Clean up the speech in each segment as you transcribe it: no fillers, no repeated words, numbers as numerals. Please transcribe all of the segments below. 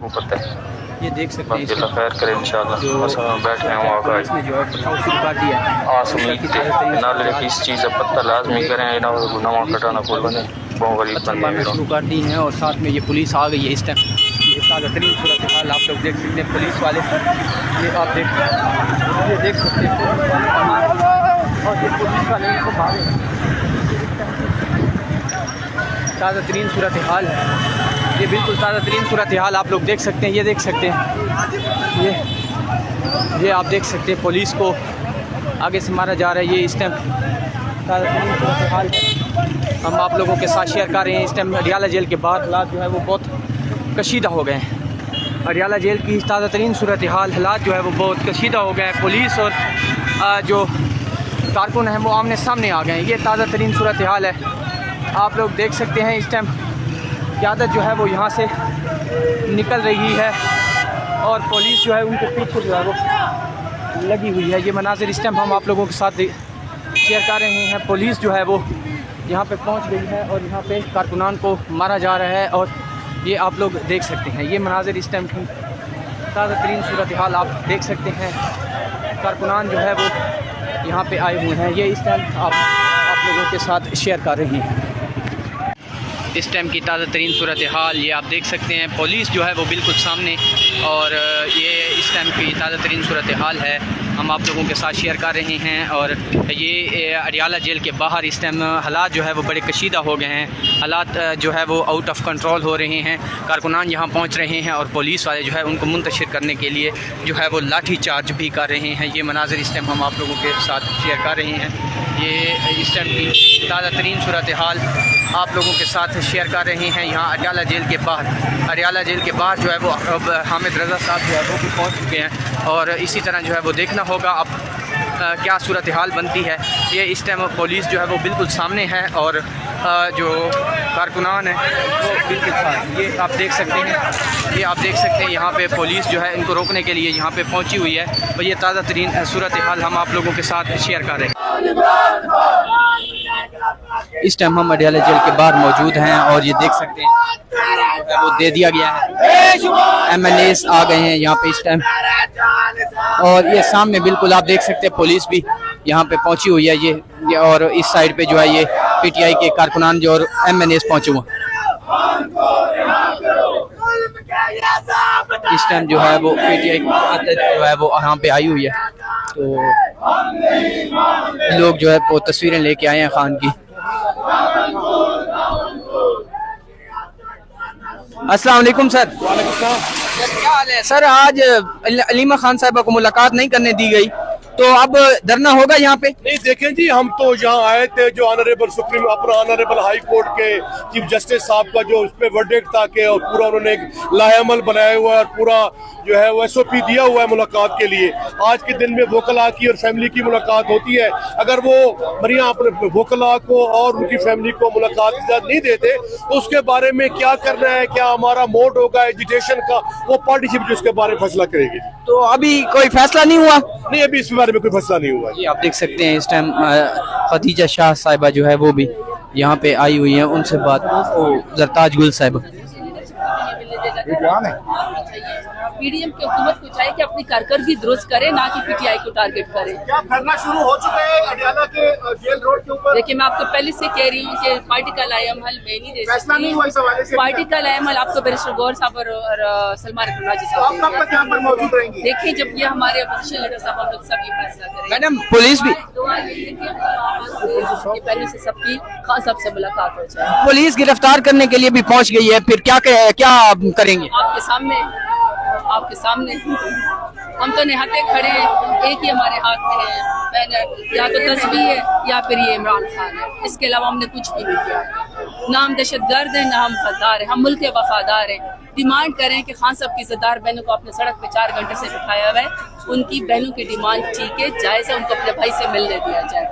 वो पता है। ये देख सकते हैं अल्लाह खैर करे इंशाल्लाह। बस हम बैठे हैं वहाँ इसमें जो है पथराव शुरू कर दिया है। आस उम्मीद थे नाले इस चीज़ का पता लाजमी करें ना नवा कटाना फूल बने बहुत गरीब पत्थर बंदे मारना शुरू कर दी हैं और साथ में ये पुलिस आ गई है इस टाइम। ये ताज़ा तरीन सूरत हाल आप लोग देख सकते हैं। पुलिस वाले ये आप देख सकते हैं और ये पुलिस वाले इनको मारे। ताज़ा तरीन सूरत हाल है ये, बिल्कुल ताज़ा तरीन सूरत हाल आप लोग देख सकते हैं। ये देख सकते हैं ये आप देख सकते हैं पुलिस को आगे से मारा जा रहा है। ये इस टाइम ताज़ा तरीन सूरत हाल है, हम आप लोगों के साथ शेयर कर रहे हैं। इस टाइम अडियाला जेल के बाहर हालात जो है वो बहुत कशीदा हो गए हैं। अडियाला जेल की ताज़ा तरीन सूरत हाल हालात जो है वो बहुत कशीदा हो गए हैं। पुलिस और जो कारकुन हैं वो आमने सामने आ गए हैं। ये ताज़ा तरीन सूरत हाल है, आप लोग देख सकते हैं। इस टाइम क़यादत जो है वो यहाँ से निकल रही है और पुलिस जो है उनके पीछे जो है वो लगी हुई है। ये मनाज़िर इस टाइम हम आप लोगों के साथ शेयर कर रहे हैं। पुलिस जो है वो यहाँ पे पहुँच गई है और यहाँ पे कारकुनान को मारा जा रहा है और ये आप लोग देख सकते हैं। ये मनाज़िर इस टाइम की ताज़ा तरीन सूरत हाल आप देख सकते हैं। कारकुनान जो है वो यहाँ पे आए हुए हैं। ये इस टाइम आप लोगों के साथ शेयर कर रहे हैं। इस टाइम की ताज़ा तरीन सूरत हाल ये आप देख सकते हैं। पुलिस जो है वो बिल्कुल सामने और ये इस टाइम की ताज़ा तरीन सूरत हाल है, हम आप लोगों के साथ शेयर कर रहे हैं। और ये अडियाला जेल के बाहर इस टाइम हालात जो है वो बड़े कशीदा हो गए हैं। हालात जो है वो आउट ऑफ कंट्रोल हो रहे हैं। कारकुनान यहाँ पहुँच रहे हैं और पुलिस वाले जो है उनको मुंतशिर करने के लिए जो है वो लाठी चार्ज भी कर रहे हैं। ये मनाज़िर इस टाइम हम आप लोगों के साथ शेयर कर रहे हैं। ये इस टाइम की ताज़ा तरीन सूरत हाल आप लोगों के साथ शेयर कर रहे हैं। यहाँ अडियाला जेल के बाहर जो है वो अब हामिद रज़ा साहब जो है वो भी पहुँच चुके हैं और इसी तरह जो है वो देखना होगा अब क्या सूरत हाल बनती है। ये इस टाइम पुलिस जो है वो बिल्कुल सामने है और जो कारकुनान है वो बिल्कुल ये आप देख सकते हैं। यहाँ पे पुलिस जो है इनको रोकने के लिए यहाँ पे पहुँची हुई है और ये ताज़ा तरीन सूरत हाल हम आप लोगों के साथ शेयर कर रहे हैं। इस टाइम हम अडियाला जेल के बाहर मौजूद हैं और ये देख सकते हैं वो दे दिया गया है। MNAs आ गए हैं यहाँ पे इस टाइम और ये सामने बिल्कुल आप देख सकते हैं पुलिस भी यहाँ पे पहुंची हुई है। ये और इस साइड पे जो है ये PTI के कारकुनान जो और MNAs पहुंचे हुए। इस टाइम जो है वो PTI जो है वो यहाँ पे आई हुई है तो लोग जो है वो तस्वीरें लेके आए हैं खान की। अस्सलाम वालेकुम सर। क्या हाल है सर? आज अलीमा खान साहिबा को मुलाकात नहीं करने दी गई तो अब धरना होगा यहाँ पे? नहीं देखें जी, हम तो यहाँ आए थे जो ऑनरेबल सुप्रीम अपना ऑनरेबल हाई कोर्ट के चीफ जस्टिस साहब का जो उस पर वर्डिक्ट था कि और पूरा उन्होंने एक लाहेअमल बनाया हुआ है और पूरा जो है वो SOP दिया हुआ है मुलाकात के लिए। आज के दिन में वोकला की और फैमिली की मुलाकात होती है। अगर वो मरिया अपने वोकला को और उनकी फैमिली को मुलाकात इजाज़त नहीं देते तो उसके बारे में क्या करना है, क्या हमारा मोड होगा एजुटेशन का, वो पार्टीशिप जो उसके बारे में फैसला करेगी। तो अभी कोई फैसला नहीं हुआ? नहीं, अभी इस बारे में कोई फैसला नहीं हुआ। ये आप देख सकते हैं इस टाइम खदीजा शाह साहिबा जो है वो भी यहाँ पे आई हुई हैं। उनसे बात जरताज गुल साहिबा PDM की हुकूमत को चाहिए कि अपनी कारकर्दगी दुरुस्त करे, ना कि PTI को टारगेट करे। क्या धरना शुरू हो चुका है अडियाला के जेल रोड के ऊपर? देखिए, मैं आपको पहले से कह रही हूँ कि पार्टी का लाएअमल मैं नहीं दे फैसला नहीं हुआ इस हवाले से। पार्टी का लाएअमल आपको बैरिस्टर गौर साहब और सलमान राजी साहब यहाँ पर मौजूद रहेंगे। देखिए, जब ये हमारे अपोजिशन लीडर साहब हम लोग सब ये फैसला करेंगे। मैडम पुलिस भी पहले से सबकी खान साहब से मुलाकात हो जाए। पुलिस गिरफ्तार करने के लिए भी पहुँच गई है, फिर क्या करेंगे? आपके सामने हम तो निहत्ते खड़े हैं, एक ही हमारे हाथ में है बैनर, या तो तस्वीर है या फिर ये इमरान खान है। इसके अलावा हमने कुछ भी नहीं किया। ना हम दहशतगर्द हैं, ना हम गद्दार हैं, हम मुल्क के वफादार हैं। डिमांड करें कि खान साहब की इज़्ज़तदार बहनों को अपने सड़क पे 4 घंटे से बिठाया हुआ है। उनकी बहनों की डिमांड ठीक है, जायज़ है, उनको अपने भाई से मिलने दिया जाए।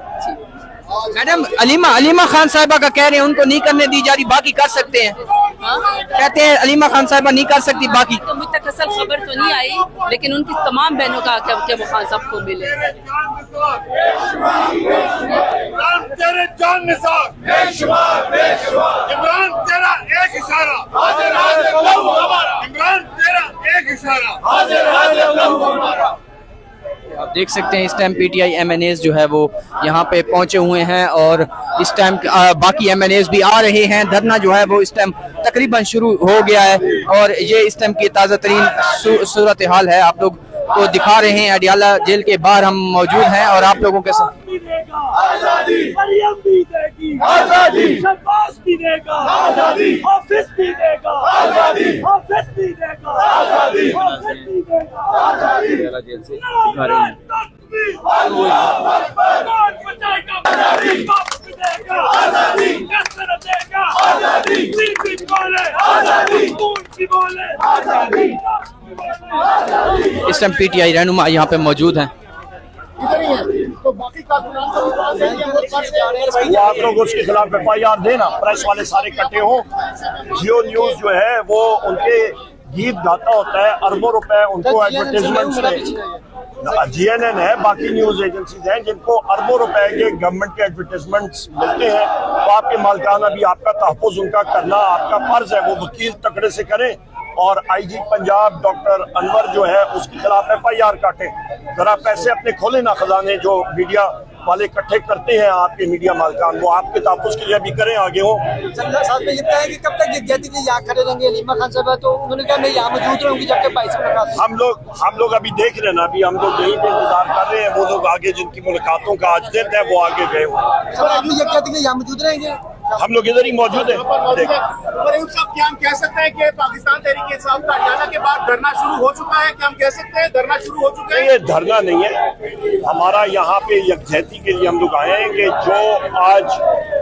मैडम अलीमा खान साहिबा का कह रहे हैं उनको नहीं करने दी जा रही, बाकी कर सकते हैं। कहते हैं अलीमा खान साहिबा नहीं कर सकती, बाकी तो मुझ तक असल खबर तो नहीं आई, लेकिन उनकी तमाम बहनों का क्या वो खान साहब को मिले। तेरे जान निसार इमरान तेरा एक इशारा, इमरान तेरा आप देख सकते हैं इस टाइम पीटीआई एमएनएस जो है वो यहाँ पे पहुंचे हुए हैं और इस टाइम बाकी एमएनएस भी आ रहे हैं। धरना जो है वो इस टाइम तकरीबन शुरू हो गया है और ये इस टाइम की ताज़ा तरीन सूरत हाल है, आप लोग को दिखा रहे हैं। अडियाला जेल के बाहर हम मौजूद हैं और आप लोगों के साथ आजादी, मरियम भी देगी आजादी, शब्बास भी देगा आजादी, हाफिज भी देगा आजादी, हाफिज भी देगा आजादी, हाफिज भी देगा आजादी। अडियाला जेल से दिखा रहे हैं। इस टाइम पीटीआई रहनुमा यहाँ पे मौजूद हैं। वो आप लोग उसके खिलाफ FIR देना, प्रेस वाले सारे इकट्ठे हो। जियो न्यूज जो है वो उनके गीत गाता होता है, अरबों रुपए उनको एडवर्टाइजमेंट में। GNN है, बाकी न्यूज एजेंसीज हैं जिनको अरबों रुपए के गवर्नमेंट के एडवर्टाइजमेंट्स मिलते हैं। तो आपके मालिकाना भी आपका तहफ़्फ़ुज़ उनका करना आपका फर्ज है, वो वकील तकड़े से करें। और IG पंजाब डॉक्टर अनवर जो है उसके खिलाफ FIR काटे। जरा पैसे अपने खोले ना, खजाने जो मीडिया वाले इकट्ठे करते हैं आपके मीडिया मालिकान, वो आपके तहफ़्फ़ुज़ के लिए भी करें, आगे हो। साथ में लिखता है कि कब तक जदयती के यहाँ खड़े रहेंगे अलीमा खान साहब, तो उन्होंने कहा मैं यहाँ मौजूद रहूंगी जब तक भाई से मुलाकात। हम लोग अभी देख रहे हैं ना, अभी हम लोग यहीं पे इंतजार कर रहे हैं। वो लोग आगे जिनकी मुलाकातों का आज दिन है वो आगे गए हुए। सर आप ये कहते हैं यहाँ मौजूद रहेंगे? हम लोग इधर ही मौजूद हैं। क्या हम कह सकते हैं कि पाकिस्तान तहरीक इंसाफ का हरियाणा के बाद धरना शुरू हो चुका है? क्या हम कह सकते हैं धरना शुरू हो चुका है? ये धरना नहीं है, हमारा यहाँ पे यकजहती के लिए हम लोग आए हैं कि जो आज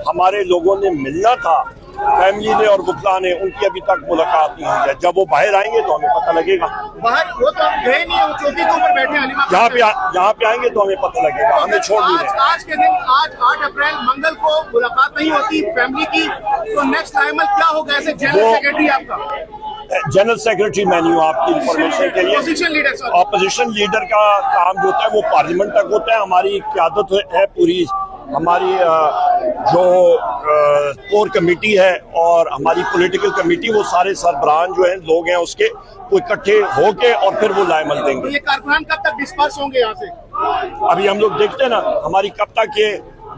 हमारे लोगों ने मिलना था, फैमिली ने और वकला ने, उनकी अभी तक मुलाकात नहीं हुई है। जब वो बाहर आएंगे तो हमें पता लगेगा। बाहर वो तो हम गए नहीं है, वो चौकी के ऊपर बैठे हैं। यहाँ पे आएंगे तो हमें पता लगेगा, हमें छोड़ नहीं रहे। आज के दिन, आज 8 अप्रैल मंगल को मुलाकात नहीं होती फैमिली की, तो नेक्स्ट टाइम क्या होगा? ऐसे जनरल सेक्रेटरी आपका? जनरल सेक्रेटरी मैं नहीं हूँ, आपकी इंफॉर्मेशन के लिए। ऑपोजिशन लीडर का काम जो होता है वो पार्लियामेंट तक होता है। हमारी क़यादत है पूरी, हमारी जो कोर कमेटी है और हमारी पॉलिटिकल कमेटी, वो सारे सरबराह जो हैं लोग हैं उसके, वो इकट्ठे होके और फिर वो लाएमल देंगे। ये कारकुनान कब तक डिस्पर्स होंगे यहाँ से? अभी हम लोग देखते हैं ना हमारी कब तक ये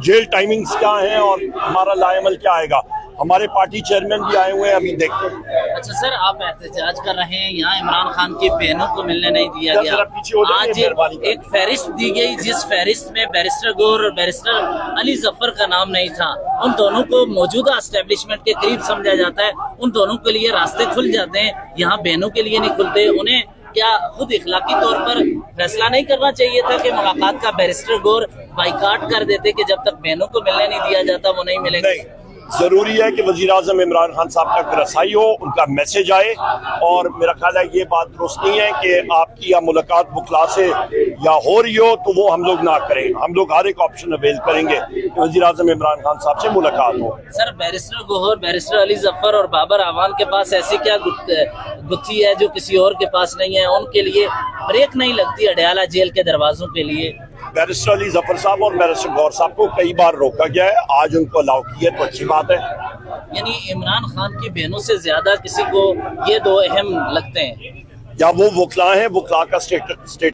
जेल टाइमिंग्स क्या हैं और हमारा लाएमल क्या आएगा। हमारे पार्टी चेयरमैन भी आए हुए हैं, अभी देखते हैं। अच्छा सर, आप एहतजाज कर रहे हैं, यहाँ इमरान खान की बहनों को मिलने नहीं दिया गया। आज एक फहरिस्त दी गई जिस फहरिस्त में बैरिस्टर गौर और बैरिस्टर अली जफर का नाम नहीं था। उन दोनों को मौजूदा एस्टेब्लिशमेंट के करीब समझा जाता है, उन दोनों के लिए रास्ते खुल जाते हैं, यहाँ बहनों के लिए नहीं खुलते। उन्हें क्या खुद इखलाकी तौर पर फैसला नहीं करना चाहिए था कि मुलाकात का बैरिस्टर गौर बाइकाट कर देते कि जब तक बहनों को मिलने नहीं दिया जाता वो नहीं मिलेंगे? जरूरी है कि वज़ीर आज़म इमरान खान साहब तक रसाई हो, उनका मैसेज आए। और मेरा ख्याल है ये बात दुरुस्त नहीं है कि आपकी या मुलाकात बुखला से या हो रही हो तो वो हम लोग ना करें। हम लोग हर एक ऑप्शन अवेल करेंगे कि वज़ीर आज़म इमरान खान साहब से मुलाकात हो। Sir barrister Gohar, barrister Ali Zafar और बाबर आवान के पास ऐसी क्या गुत्थी है जो किसी और के पास नहीं है? उनके लिए ब्रेक नहीं लगती अडियाला जेल के दरवाजों के लिए? बैरिस्टर अली जफर साहब और बैरिस्टर गौर साहब को कई बार रोका गया है, आज उनको अलाउ किया तो अच्छी बात है। यानी इमरान खान की बहनों से ज्यादा किसी को ये दो अहम लगते हैं? या वो वकला हैं, वकला का स्टेट